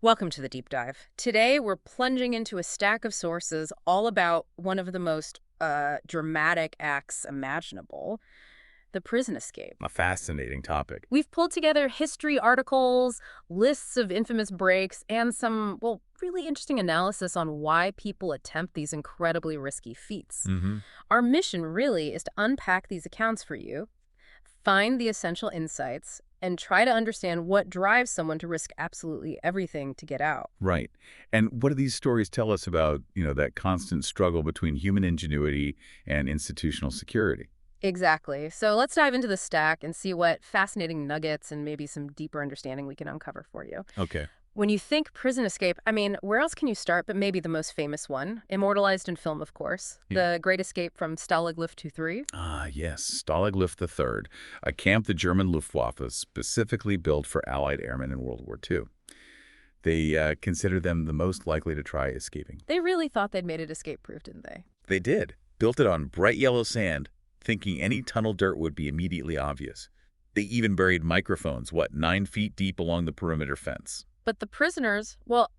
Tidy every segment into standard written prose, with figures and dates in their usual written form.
Welcome to the deep dive. Today, we're plunging into a stack of sources all about one of the most dramatic acts imaginable, the prison escape. A fascinating topic. We've pulled together history articles, lists of infamous breaks, and some, well, really interesting analysis on why people attempt these incredibly risky feats. Hmm. Our mission really is to unpack these accounts for you, find the essential insights, and try to understand what drives someone to risk absolutely everything to get out. Right. And what do these stories tell us about, that constant struggle between human ingenuity and institutional security? Exactly. So let's dive into the stack and see what fascinating nuggets and maybe some deeper understanding we can uncover for you. Okay. When you think prison escape, I mean, where else can you start but maybe the most famous one, immortalized in film, of course, Yeah. the Great Escape from Stalag Luft 2-3? Ah, yes. Stalag Luft III, a camp the German Luftwaffe specifically built for Allied airmen in World War II. They considered them the most likely to try escaping. They really thought they'd made it escape-proof, didn't they? They did. Built it on bright yellow sand, thinking any tunnel dirt would be immediately obvious. They even buried microphones, 9 feet deep along the perimeter fence. But the prisoners, well,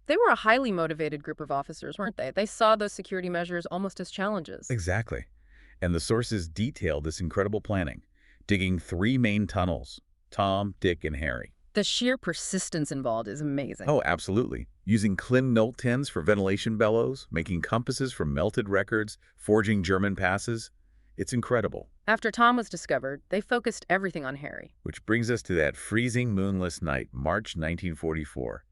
they were a highly motivated group of officers, weren't they? They saw those security measures almost as challenges. Exactly. And the sources detail this incredible planning, digging 3 main tunnels, Tom, Dick, and Harry. The sheer persistence involved is amazing. Oh, absolutely. Using Klin Nolt tins for ventilation bellows, making compasses from melted records, forging German passes. It's incredible. After Tom was discovered, they focused everything on Harry. Which brings us to that freezing moonless night, March 1944.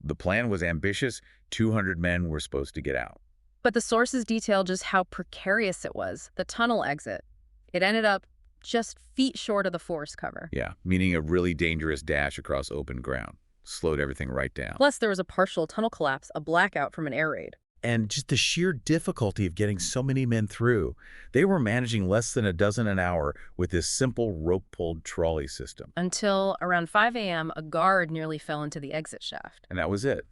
The plan was ambitious. 200 men were supposed to get out. But the sources detail just how precarious it was, the tunnel exit. It ended up just feet short of the forest cover. Yeah, meaning a really dangerous dash across open ground. Slowed everything right down. Plus, there was a partial tunnel collapse, a blackout from an air raid. And just the sheer difficulty of getting so many men through. They were managing less than a dozen an hour with this simple rope-pulled trolley system. Until around 5 a.m., a guard nearly fell into the exit shaft. And that was it.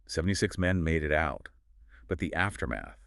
76 men made it out. But the aftermath,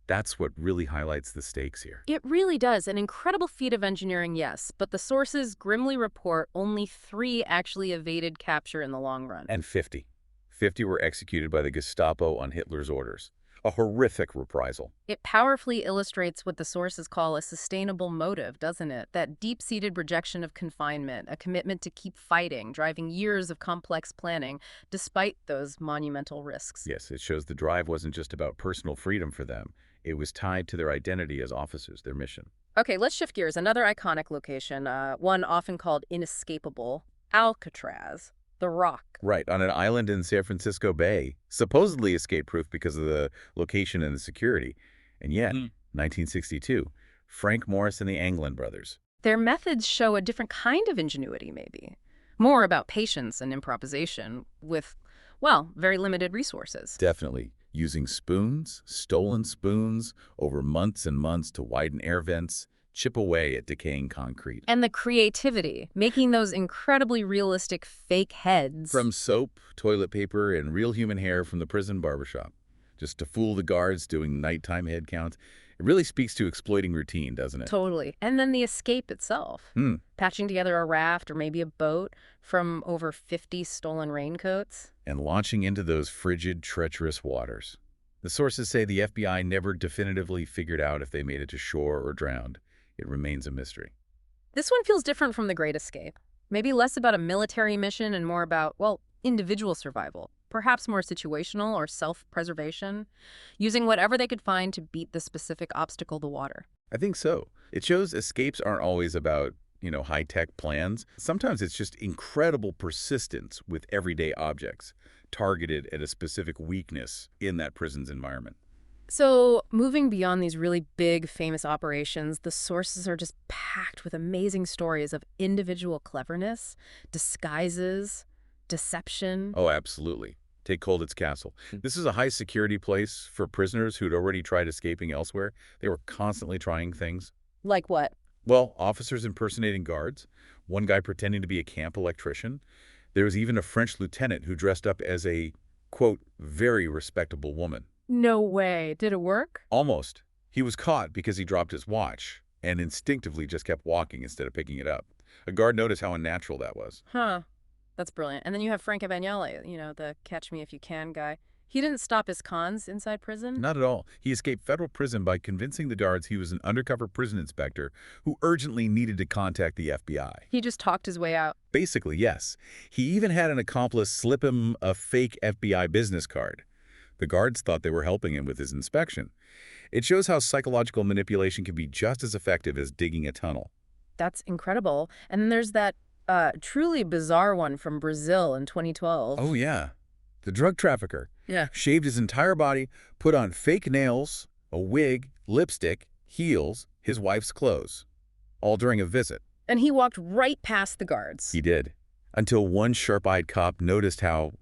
that's what really highlights the stakes here. It really does. An incredible feat of engineering, yes, but the sources grimly report only 3 actually evaded capture in the long run. And 50. 50 were executed by the Gestapo on Hitler's orders. A horrific reprisal. It powerfully illustrates what the sources call a sustainable motive, doesn't it? That deep-seated rejection of confinement, a commitment to keep fighting, driving years of complex planning, despite those monumental risks. Yes, it shows the drive wasn't just about personal freedom for them. It was tied to their identity as officers, their mission. Okay, let's shift gears. Another iconic location, one often called inescapable, Alcatraz, the Rock. Right, on an island in San Francisco Bay, supposedly escape-proof because of the location and the security. And yet, 1962, Frank Morris and the Anglin brothers. Their methods show a different kind of ingenuity, maybe. More about patience and improvisation with, well, very limited resources. Definitely. Using spoons, stolen spoons, over months and months to widen air vents, chip away at decaying concrete. And the creativity, making those incredibly realistic fake heads. From soap, toilet paper, and real human hair from the prison barbershop. Just to fool the guards doing nighttime head counts. It really speaks to exploiting routine, doesn't it? Totally. And then the escape itself. Patching together a raft or maybe a boat from over 50 stolen raincoats. And launching into those frigid, treacherous waters. The sources say the FBI never definitively figured out if they made it to shore or drowned. It remains a mystery. This one feels different from the Great Escape. Maybe less about a military mission and more about, well, individual survival. Perhaps more situational or self-preservation, using whatever they could find to beat the specific obstacle, the water. I think so. It shows escapes aren't always about, high-tech plans. Sometimes it's just incredible persistence with everyday objects, targeted at a specific weakness in that prison's environment. So, moving beyond these really big, famous operations, the sources are just packed with amazing stories of individual cleverness, disguises, deception. Oh, absolutely. Take Colditz Castle. This is a high-security place for prisoners who'd already tried escaping elsewhere. They were constantly trying things. Like what? Well, officers impersonating guards, one guy pretending to be a camp electrician. There was even a French lieutenant who dressed up as a, quote, very respectable woman. No way. Did it work? Almost. He was caught because he dropped his watch and instinctively just kept walking instead of picking it up. A guard noticed how unnatural that was. Huh. That's brilliant. And then you have Frank Abagnale, the catch me if you can guy. He didn't stop his cons inside prison. Not at all. He escaped federal prison by convincing the guards he was an undercover prison inspector who urgently needed to contact the FBI. He just talked his way out. Basically, yes. He even had an accomplice slip him a fake FBI business card. The guards thought they were helping him with his inspection. It shows how psychological manipulation can be just as effective as digging a tunnel. That's incredible. And then there's that truly bizarre one from Brazil in 2012. Oh, yeah. The drug trafficker. Yeah. Shaved his entire body, put on fake nails, a wig, lipstick, heels, his wife's clothes. All during a visit. And he walked right past the guards. He did. Until one sharp-eyed cop noticed how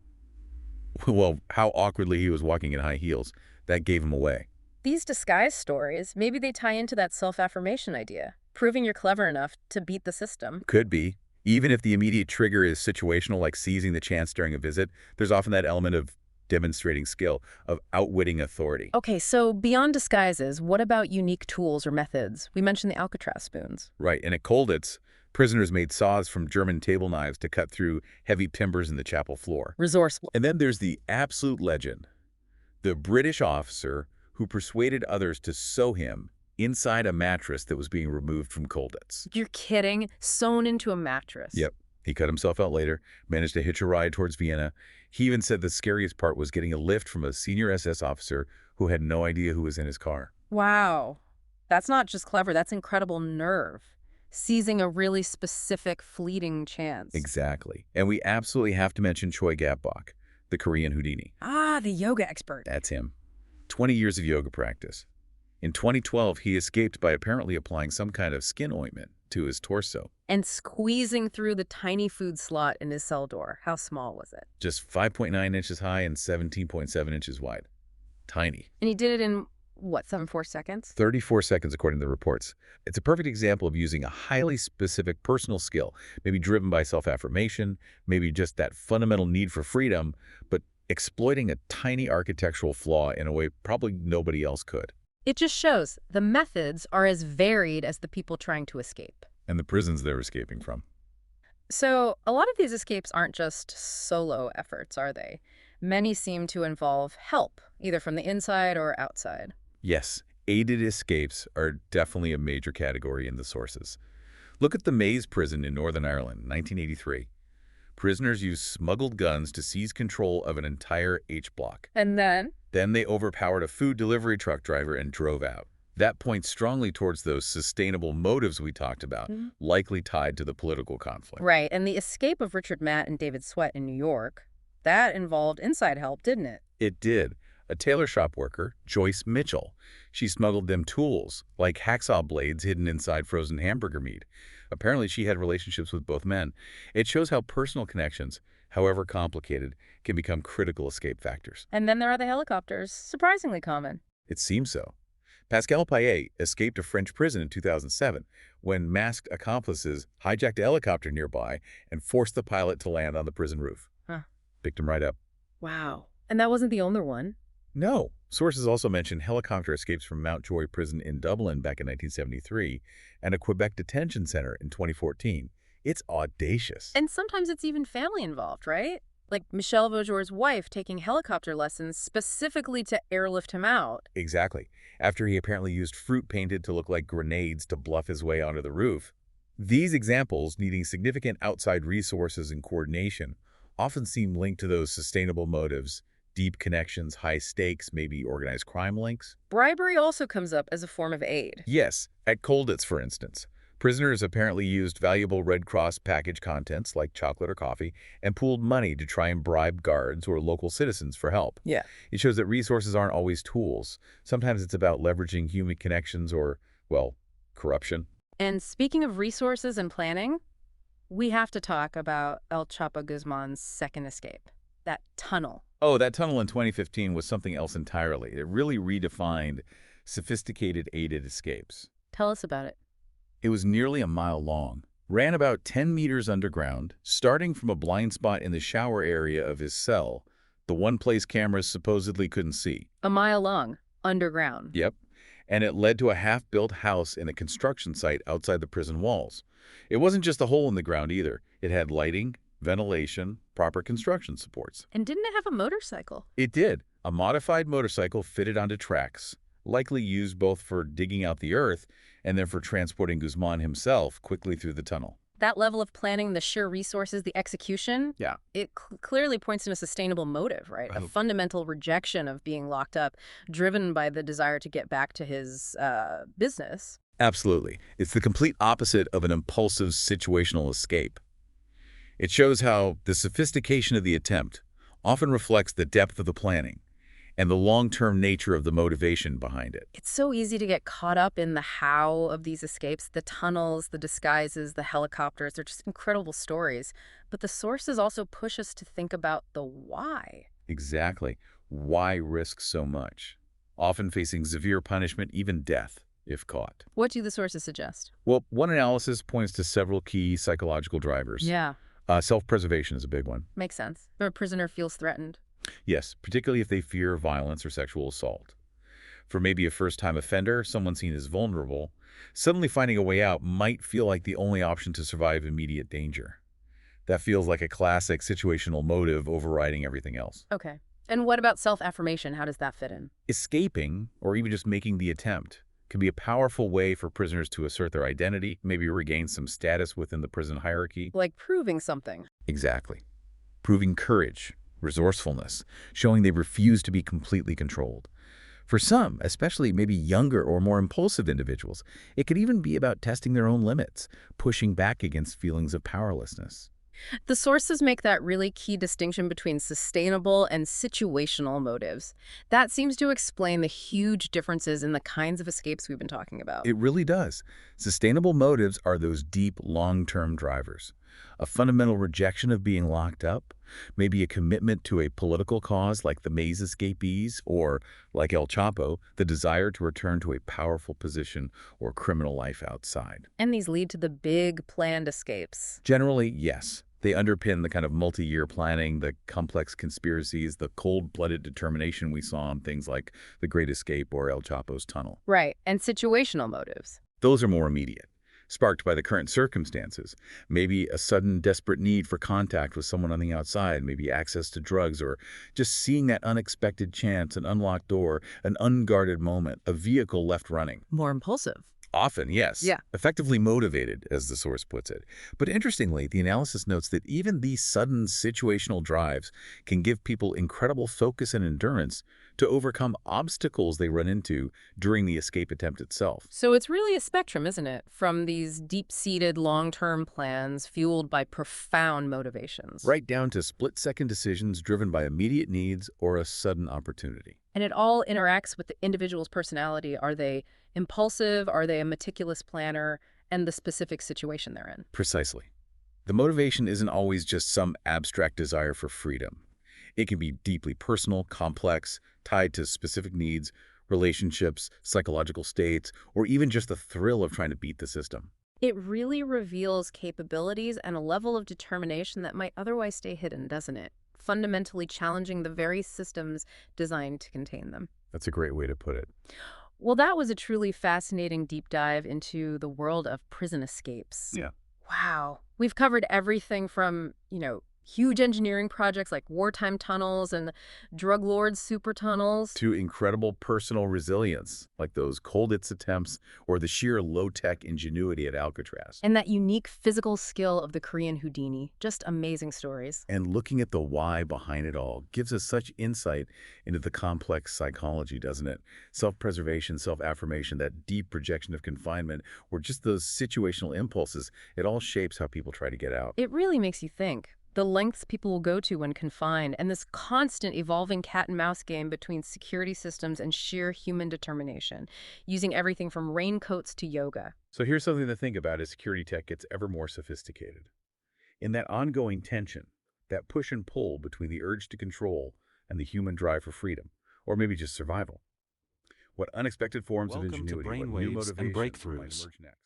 awkwardly he was walking in high heels. That gave him away. These disguise stories, maybe they tie into that self-affirmation idea, proving you're clever enough to beat the system. Could be. Even if the immediate trigger is situational, like seizing the chance during a visit, there's often that element of demonstrating skill, of outwitting authority. Okay, so beyond disguises, what about unique tools or methods? We mentioned the Alcatraz spoons. Right, and at Colditz, prisoners made saws from German table knives to cut through heavy timbers in the chapel floor. Resourceful. And then there's the absolute legend, the British officer who persuaded others to sew him inside a mattress that was being removed from Colditz. You're kidding? Sewn into a mattress. Yep. He cut himself out later, managed to hitch a ride towards Vienna. He even said the scariest part was getting a lift from a senior SS officer who had no idea who was in his car. Wow. That's not just clever, that's incredible nerve. Seizing a really specific, fleeting chance. Exactly. And we absolutely have to mention Choi Gap-bok, the Korean Houdini. Ah, the yoga expert. That's him. 20 years of yoga practice. In 2012, he escaped by apparently applying some kind of skin ointment to his torso. And squeezing through the tiny food slot in his cell door. How small was it? Just 5.9 inches high and 17.7 inches wide. Tiny. And he did it in, what, 74 seconds? 34 seconds, according to the reports. It's a perfect example of using a highly specific personal skill, maybe driven by self-affirmation, maybe just that fundamental need for freedom, but exploiting a tiny architectural flaw in a way probably nobody else could. It just shows the methods are as varied as the people trying to escape. And the prisons they're escaping from. So a lot of these escapes aren't just solo efforts, are they? Many seem to involve help, either from the inside or outside. Yes, aided escapes are definitely a major category in the sources. Look at the Maze prison in Northern Ireland, 1983. Prisoners used smuggled guns to seize control of an entire H-block. And then? Then they overpowered a food delivery truck driver and drove out. That points strongly towards those sustainable motives we talked about, likely tied to the political conflict. Right, and the escape of Richard Matt and David Sweat in New York, that involved inside help, didn't it? It did. A tailor shop worker, Joyce Mitchell, she smuggled them tools, like hacksaw blades hidden inside frozen hamburger meat. Apparently, she had relationships with both men. It shows how personal connections, however complicated, can become critical escape factors. And then there are the helicopters, surprisingly common. It seems so. Pascal Payet escaped a French prison in 2007 when masked accomplices hijacked a helicopter nearby and forced the pilot to land on the prison roof. Picked him right up. Wow. And that wasn't the only one. No. Sources also mention helicopter escapes from Mountjoy Prison in Dublin back in 1973 and a Quebec detention center in 2014. It's audacious. And sometimes it's even family involved, right? Like Michel Vaujour's wife taking helicopter lessons specifically to airlift him out. Exactly. After he apparently used fruit painted to look like grenades to bluff his way onto the roof. These examples, needing significant outside resources and coordination, often seem linked to those sustainable motives, deep connections, high stakes, maybe organized crime links. Bribery also comes up as a form of aid. Yes, at Colditz, for instance. Prisoners apparently used valuable Red Cross package contents like chocolate or coffee and pooled money to try and bribe guards or local citizens for help. Yeah. It shows that resources aren't always tools. Sometimes it's about leveraging human connections or, well, corruption. And speaking of resources and planning, we have to talk about El Chapo Guzman's second escape, that tunnel. Oh, that tunnel in 2015 was something else entirely. It really redefined sophisticated aided escapes. Tell us about it. It was nearly a mile long, ran about 10 meters underground, starting from a blind spot in the shower area of his cell, the one place cameras supposedly couldn't see. A mile long, underground. Yep. And it led to a half-built house in a construction site outside the prison walls. It wasn't just a hole in the ground either. It had lighting, ventilation, proper construction supports. And didn't it have a motorcycle? It did. A modified motorcycle fitted onto tracks, likely used both for digging out the earth and then for transporting Guzman himself quickly through the tunnel. That level of planning, the sheer resources, the execution, Yeah. it clearly points to a sustainable motive, right? A Well, fundamental rejection of being locked up, driven by the desire to get back to his business. absolutely. It's the complete opposite of an impulsive situational escape. It shows how the sophistication of the attempt often reflects the depth of the planning and the long-term nature of the motivation behind it. It's so easy to get caught up in the how of these escapes, the tunnels, the disguises, the helicopters. They're just incredible stories. But the sources also push us to think about the why. Exactly. Why risk so much? Often facing severe punishment, even death, if caught. What do the sources suggest? Well, one analysis points to several key psychological drivers. Yeah, Self-preservation is a big one. makes sense. If a prisoner feels threatened. Yes, particularly if they fear violence or sexual assault. For maybe a first-time offender, someone seen as vulnerable, suddenly finding a way out might feel like the only option to survive immediate danger. That feels like a classic situational motive overriding everything else. Okay. And what about self-affirmation? How does that fit in? Escaping, or even just making the attempt, can be a powerful way for prisoners to assert their identity, maybe regain some status within the prison hierarchy. Like proving something. Exactly. Proving courage, resourcefulness, showing they refuse to be completely controlled. For some, especially maybe younger or more impulsive individuals, it could even be about testing their own limits, pushing back against feelings of powerlessness. The sources make that really key distinction between sustainable and situational motives. That seems to explain the huge differences in the kinds of escapes we've been talking about. It really does. Sustainable motives are those deep, long-term drivers. A fundamental rejection of being locked up, maybe a commitment to a political cause like the maze escapees, or, like El Chapo, the desire to return to a powerful position or criminal life outside. And these lead to the big planned escapes. Generally, yes. They underpin the kind of multi-year planning, the complex conspiracies, the cold-blooded determination we saw in things like The Great Escape or El Chapo's tunnel. Right, and situational motives. Those are more immediate, sparked by the current circumstances. Maybe a sudden, desperate need for contact with someone on the outside, maybe access to drugs, or just seeing that unexpected chance, an unlocked door, an unguarded moment, a vehicle left running. More impulsive. Often, yes. Yeah. Effectively motivated, as the source puts it. But interestingly, the analysis notes that even these sudden situational drives can give people incredible focus and endurance to overcome obstacles they run into during the escape attempt itself. So it's really a spectrum, isn't it? From these deep-seated long-term plans fueled by profound motivations. Right down to split-second decisions driven by immediate needs or a sudden opportunity. And it all interacts with the individual's personality. Are they impulsive? Are they a meticulous planner? And the specific situation they're in. Precisely. The motivation isn't always just some abstract desire for freedom. It can be deeply personal, complex, tied to specific needs, relationships, psychological states, or even just the thrill of trying to beat the system. It really reveals capabilities and a level of determination that might otherwise stay hidden, doesn't it? Fundamentally challenging the very systems designed to contain them. That's a great way to put it. Well, that was a truly fascinating deep dive into the world of prison escapes. Yeah. Wow. We've covered everything from, huge engineering projects like wartime tunnels and drug lords' super tunnels. To incredible personal resilience, like those Colditz attempts or the sheer low-tech ingenuity at Alcatraz. And that unique physical skill of the Korean Houdini. Just amazing stories. And looking at the why behind it all gives us such insight into the complex psychology, doesn't it? Self-preservation, self-affirmation, that deep rejection of confinement, or just those situational impulses, it all shapes how people try to get out. It really makes you think. The lengths people will go to when confined, and this constant evolving cat-and-mouse game between security systems and sheer human determination, using everything from raincoats to yoga. So here's something to think about as security tech gets ever more sophisticated. In that ongoing tension, that push and pull between the urge to control and the human drive for freedom, or maybe just survival. What unexpected forms of Welcome to ingenuity, what new Brainwaves and motivations might Breakthroughs. emerge next?